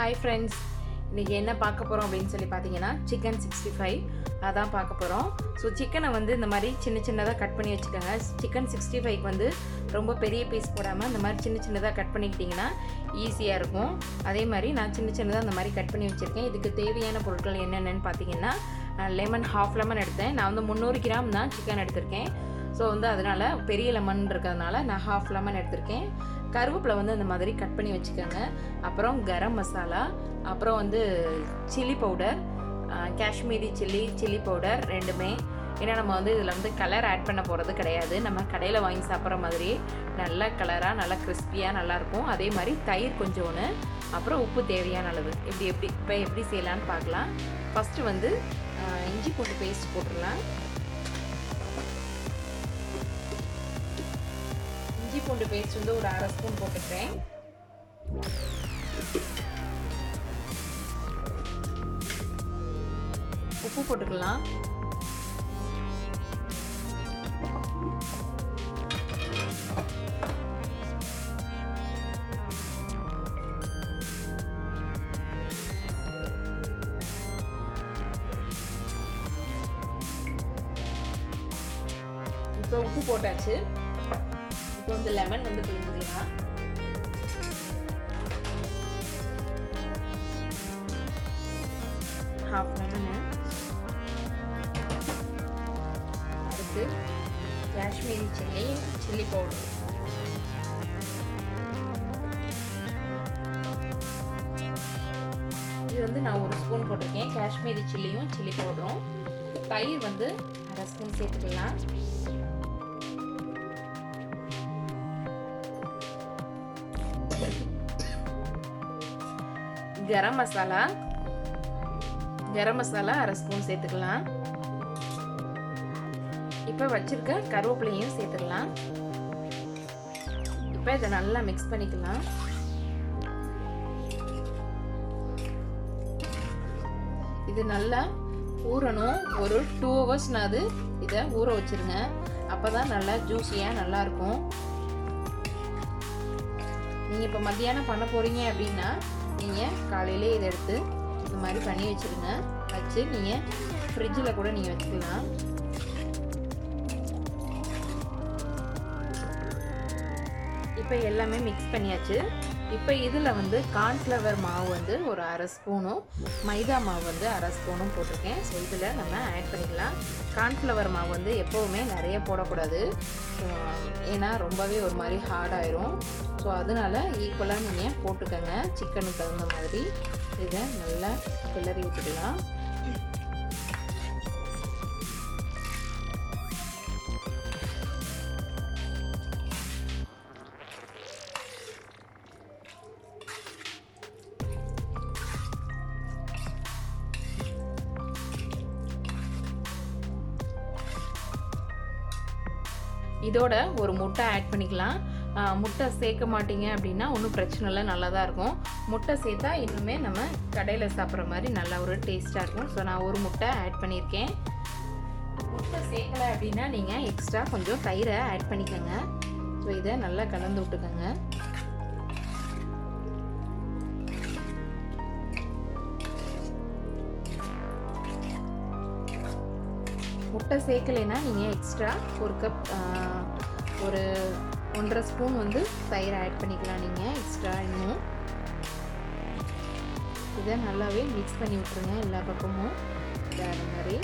Hi friends, இன்றைக்கி என்ன பார்க்க போகிறோம் அப்படின்னு சொல்லி பார்த்தீங்கன்னா சிக்கன் 65 அதான் பார்க்க போகிறோம். ஸோ சிக்கனை வந்து இந்த மாதிரி சின்ன சின்னதாக கட் பண்ணி வச்சுக்கோங்க. சிக்கன் 65க்கு வந்து ரொம்ப பெரிய பீஸ் போடாமல் இந்த மாதிரி சின்ன சின்னதாக கட் பண்ணிக்கிட்டிங்கன்னா ஈஸியாக இருக்கும். அதே மாதிரி நான் சின்ன சின்னதாக இந்த மாதிரி கட் பண்ணி வச்சுருக்கேன். இதுக்கு தேவையான பொருட்கள் என்னென்னு பார்த்தீங்கன்னா லெமன், ஹாஃப் லெமன் எடுத்தேன். நான் வந்து 300 கிராம் தான் சிக்கன் எடுத்திருக்கேன். ஸோ வந்து அதனால் பெரிய லெமன் இருக்கிறதுனால நான் ஹாஃப் லெமன் எடுத்திருக்கேன். கருவேப்பிலை வந்து இந்த மாதிரி கட் பண்ணி வச்சுக்கோங்க. அப்புறம் கரம் மசாலா, அப்புறம் வந்து chilli powder, Kashmiri chilli powder ரெண்டுமே. ஏன்னா நம்ம வந்து இதில் வந்து கலர் ஆட் பண்ண போகிறது கிடையாது. நம்ம கடையில் வாங்கி சாப்பிட்ற மாதிரி நல்ல கலராக நல்லா கிறிஸ்பியாக நல்லாயிருக்கும். அதே மாதிரி தயிர் கொஞ்சோன்னு, அப்புறம் உப்பு தேவையான அளவு. எப்படி செய்யலான்னு பார்க்கலாம். ஃபஸ்ட்டு வந்து இஞ்சி பூண்டு பேஸ்ட் போட்டுடலாம். இஞ்சி பூண்டு பேஸ்ட் வந்து ஒரு அரை ஸ்பூன் போட்டுக்கிறேன். உப்பு போட்டுக்கலாம். இப்போ உப்பு போட்டாச்சு. இப்போ வந்து லெமன் வந்து பிழிஞ்சிக்கலாம். Half lemon. அடுத்து காஷ்மீரி சில்லி பவுடர். இது வந்து நான் ஒரு ஸ்பூன் போட்டிருக்கேன். காஷ்மீரி சில்லியும் சில்லி பவுடரும். தயிர் வந்து அரை ஸ்பூன் சேர்த்துக்கலாம். கரம் மசாலா அரை ஸ்பூன் சேர்த்துக்கலாம். இப்போ வச்சிருக்க கருவேப்பிலையும் சேர்த்துக்கலாம். இப்போ இதை நல்லா மிக்ஸ் பண்ணிக்கலாம். இது நல்லா ஊறணும். ஒரு 2 ஹவர்ஸ்னாது இதை ஊற வச்சிருங்க. அப்போதான் நல்லா ஜூஸியாக நல்லா இருக்கும். நீங்கள் இப்போ மத்தியானம் பண்ண போறீங்க அப்படின்னா நீங்கள் காலையிலே இதை எடுத்து இந்த மாதிரி பண்ணி வச்சுருங்க. வச்சு நீங்கள் ஃப்ரிட்ஜில் கூட நீங்கள் வச்சுக்கலாம். இப்போ எல்லாமே மிக்ஸ் பண்ணியாச்சு. இப்போ இதில் வந்து கார்ன்ஃப்ளவர் மாவு வந்து ஒரு அரை ஸ்பூனும், மைதா மாவு வந்து அரை ஸ்பூனும் போட்டிருக்கேன். ஸோ இதில் நம்ம ஆட் பண்ணிக்கலாம். கார்ன்ஃப்ளவர் மாவு வந்து எப்போவுமே நிறைய போடக்கூடாது. ஏன்னா ரொம்பவே ஒரு மாதிரி ஹார்டாயிரும். ஸோ அதனால் ஈக்குவலாக நீங்கள் போட்டுக்கோங்க. சிக்கனுக்கு தகுந்த மாதிரி இதை நல்லா கிளறி விட்டுக்கலாம். இதோட ஒரு முட்டை ஆட் பண்ணிக்கலாம். முட்டை சேர்க்க மாட்டீங்க அப்படின்னா ஒன்றும் பிரச்சனை இல்லை, நல்லா தான் இருக்கும். முட்டை சேர்த்தா இன்னுமே நம்ம கடையில் சாப்பிட்ற மாதிரி நல்ல ஒரு டேஸ்ட்டாக இருக்கும். ஸோ நான் ஒரு முட்டை ஆட் பண்ணியிருக்கேன். முட்டை சேர்க்கலை அப்படின்னா நீங்கள் எக்ஸ்ட்ரா கொஞ்சம் தயிரை ஆட் பண்ணிக்கோங்க. ஸோ இதை நல்லா கலந்து விட்டுக்கோங்க. முட்டை சேர்க்கலைன்னா நீங்கள் எக்ஸ்ட்ரா ஒரு கப் ஒரு 1.5 ஸ்பூன் வந்து தயிர் ஆட் பண்ணிக்கலாம். நீங்கள் எக்ஸ்ட்ரா இன்னும் இதை நல்லாவே மிக்ஸ் பண்ணி விட்டுருங்க எல்லா பக்கமும் வேற மாதிரி.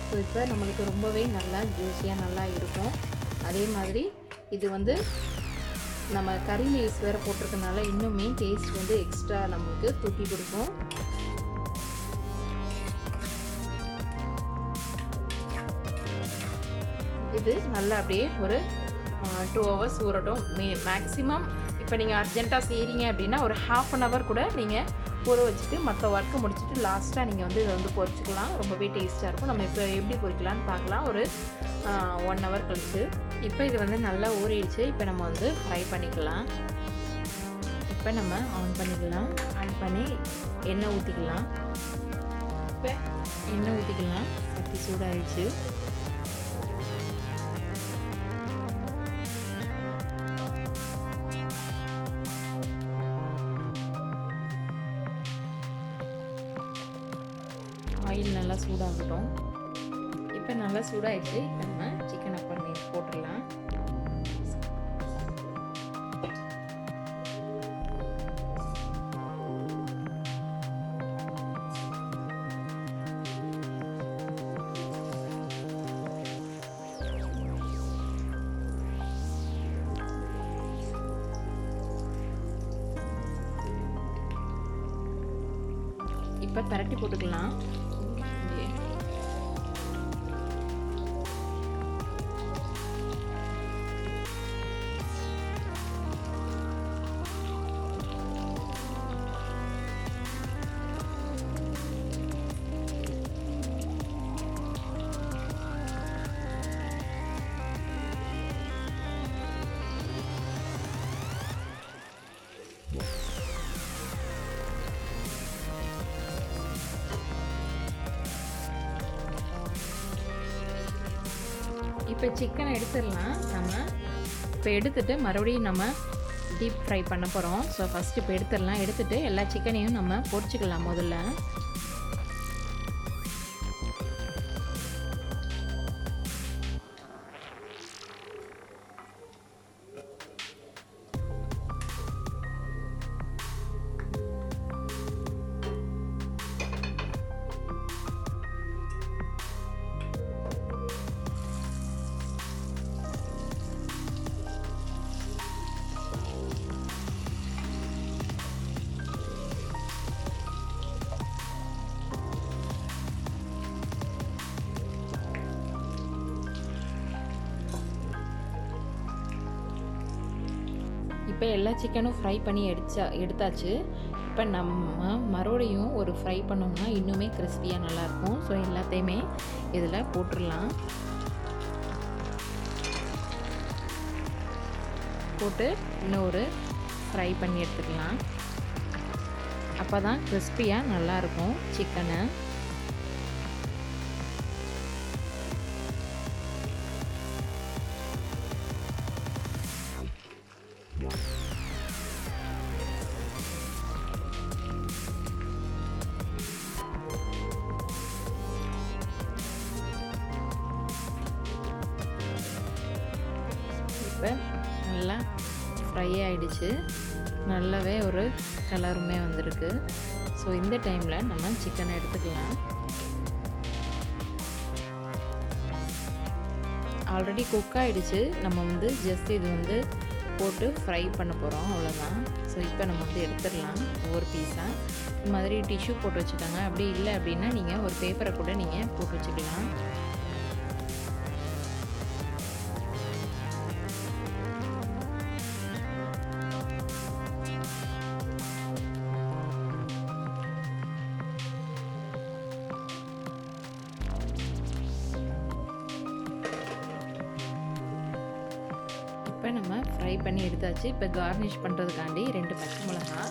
ஸோ இப்போ நம்மளுக்கு ரொம்பவே நல்லா ஜூஸியாக நல்லா இருக்கும். அதே மாதிரி இது வந்து நம்ம கறி லீவ்ஸ் வேறு போட்டிருக்கனால இன்னுமே டேஸ்ட் வந்து எக்ஸ்ட்ரா நமக்கு தூக்கி கொடுக்கும். இது நல்லா அப்படியே ஒரு 2 ஹவர்ஸ் ஊறட்டும். மேக்ஸிமம் இப்போ நீங்கள் அர்ஜென்ட்டாக செய்கிறீங்க அப்படின்னா ஒரு ½ அன் ஹவர் கூட நீங்கள் ஊற வச்சுட்டு மற்ற ஒர்க்கை முடிச்சுட்டு லாஸ்ட்டாக நீங்கள் வந்து இதை வந்து பொரிச்சிக்கலாம். ரொம்பவே டேஸ்ட்டாக இருக்கும். நம்ம இப்போ எப்படி பொரிக்கலான்னு பார்க்கலாம் ஒரு 1 ஹவர் கழிச்சு. இப்போ இது வந்து நல்லா ஊறிடுச்சு. இப்போ நம்ம வந்து ஃப்ரை பண்ணிக்கலாம். இப்போ நம்ம ஆன் பண்ணிக்கலாம். ஆன் பண்ணி எண்ணெய் ஊற்றிக்கலாம். இப்போ எண்ணெய் ஊற்றிக்கலாம். சட்டி சூடாகிடுச்சு. ஆயில் நல்லா சூடாகட்டும். இப்போ நல்லா சூடாகிடுச்சு. இப்போ நம்ம சிக்கனை போட்டுடலாம். இப்போ பரட்டி போட்டுக்கலாம். இப்போ சிக்கனை எடுத்துடலாம். இப்போ எடுத்துட்டு மறுபடியும் நம்ம டீப் ஃப்ரை பண்ண போகிறோம். ஸோ ஃபஸ்ட்டு இப்போ எடுத்துடலாம். எடுத்துகிட்டு எல்லா சிக்கனையும் நம்ம பொரிச்சுக்கலாம் முதல்ல. இப்போ எல்லா சிக்கனும் ஃப்ரை பண்ணி எடுத்தாச்சு. இப்போ நம்ம மறுபடியும் ஒரு ஃப்ரை பண்ணோம்னா இன்னுமே கிறிஸ்பியாக நல்லாயிருக்கும். ஸோ எல்லாத்தையுமே இதில் போட்டுடலாம். போட்டு இன்னொரு ஃப்ரை பண்ணி எடுத்துக்கலாம். அப்போ தான் கிறிஸ்பியாக நல்லாயிருக்கும் சிக்கனை. இப்போ நல்லா ஃப்ரை ஆகிடுச்சு. நல்லாவே ஒரு கலருமே வந்திருக்கு. ஸோ இந்த டைமில் நம்ம சிக்கனை எடுத்துக்கலாம். ஆல்ரெடி குக் ஆகிடுச்சு. நம்ம ஜஸ்ட் இது போட்டு ஃப்ரை பண்ண போகிறோம், அவ்வளோதான். ஸோ இப்போ நம்ம எடுத்துடலாம் ஒவ்வொரு பீஸாக. இந்த மாதிரி டிஷ்யூ போட்டு வச்சுக்கோங்க. அப்படி இல்லை அப்படின்னா நீங்கள் ஒரு பேப்பரை கூட நீங்கள் போட்டு வச்சுக்கலாம். இப்போ நம்ம ஃப்ரை பண்ணி எடுத்தாச்சு. இப்போ கார்னிஷ் பண்ணுறதுக்காண்டி 2 பச்சை மிளகா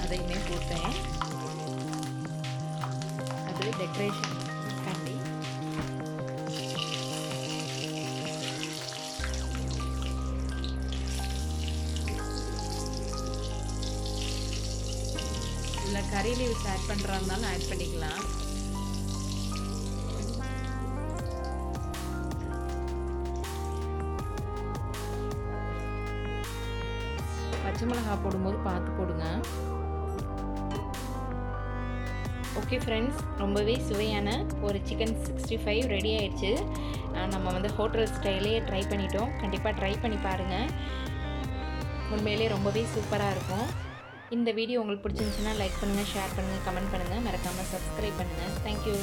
அதையுமே போட்டேன். அது டெக்கரேஷன் காண்டி. இல்லை கறி லீவ்ஸ் ஆட் பண்ணுறா இருந்தாலும் ஆட் பண்ணிக்கலாம். பச்சை மிளகா போடும்போது பார்த்து போடுங்க. ஓகே ஃப்ரெண்ட்ஸ், ரொம்பவே சுவையான ஒரு சிக்கன் 65 ரெடி ஆயிடுச்சு. நம்ம ஹோட்டல் ஸ்டைலே ட்ரை பண்ணிட்டோம். கண்டிப்பாக ட்ரை பண்ணி பாருங்கள். உண்மையிலே ரொம்பவே சூப்பராக இருக்கும். இந்த வீடியோ உங்களுக்கு பிடிச்சிருந்துச்சுன்னா லைக் பண்ணுங்கள், ஷேர் பண்ணுங்கள், கமெண்ட் பண்ணுங்கள், மறக்காமல் சப்ஸ்கிரைப் பண்ணுங்கள். தேங்க்யூ.